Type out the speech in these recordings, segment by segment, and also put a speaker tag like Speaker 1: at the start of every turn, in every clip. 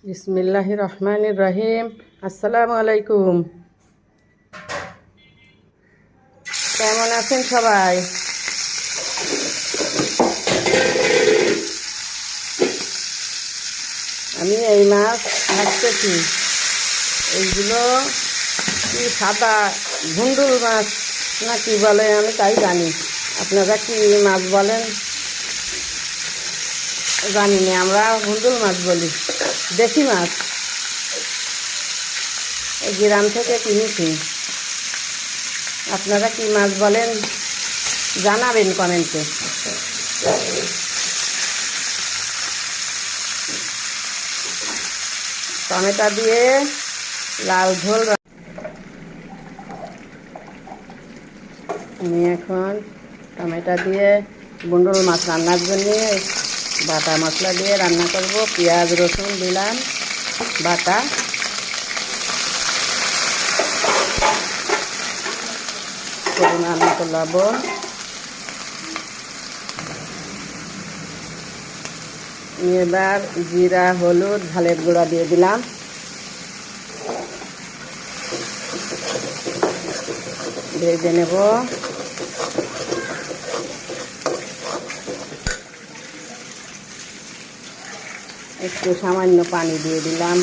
Speaker 1: বিসমিল্লাহির রহমানির রহিম। আসসালামু আলাইকুম। কেমন আছেন সবাই? আমি এই মাছ ভাজতেছি। এইগুলো কি সাদা ভুন্ডুল মাছ না কি বলে আমি তাই জানি। আপনারা কি মাছ বলেন জানি না, আমরা ভুন্ডুল মাছ বলি। দেশি মাছ, এই গ্রাম থেকে কিনেছি। আপনারা কি মাছ বলেন জানাবেন কমেন্টে। টমেটো দিয়ে লাল ঝোল। আমি এখন টমেটো দিয়ে বুন্ডুল মাছ রান্নার জন্য বাটা মশলা দিয়ে রান্না করব। পেঁয়াজ রসুন দিলাম বাটা, পরিমাণ মতো লবণ, এবার জিরা হলুদ ঝালের গুঁড়া দিয়ে দিলাম। ভেজে নেব। একটু সামান্য পানি দিয়ে দিলাম।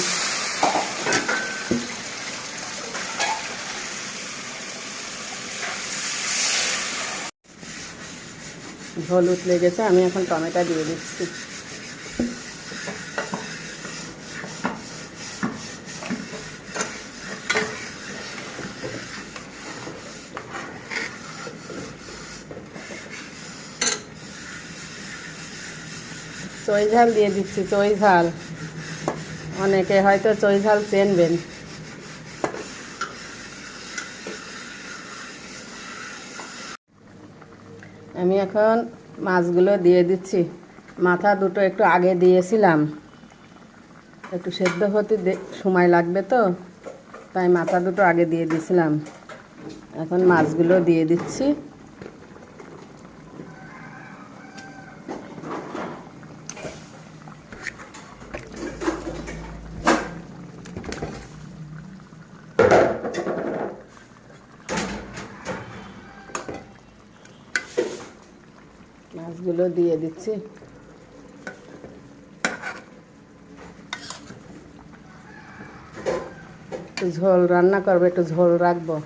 Speaker 1: ঝোল উঠলে গেছে, আমি এখন টমেটো দিয়ে দিচ্ছি। চই ঝাল দিয়ে দিচ্ছি, চই ঝাল। অনেকে হয়তো চই ঝাল চেনবেন। আমি এখন মাছগুলো দিয়ে দিচ্ছি। মাথা দুটো একটু আগে দিয়েছিলাম, একটু সেদ্ধ হতে সময় লাগবে তো, তাই মাথা দুটো আগে দিয়ে দিয়েছিলাম। এখন মাছগুলো দিয়ে দিচ্ছি। মাছগুলো দিয়ে দিচ্ছি। একটু ঝোল রান্না করবো, একটু ঝোল রাখবো।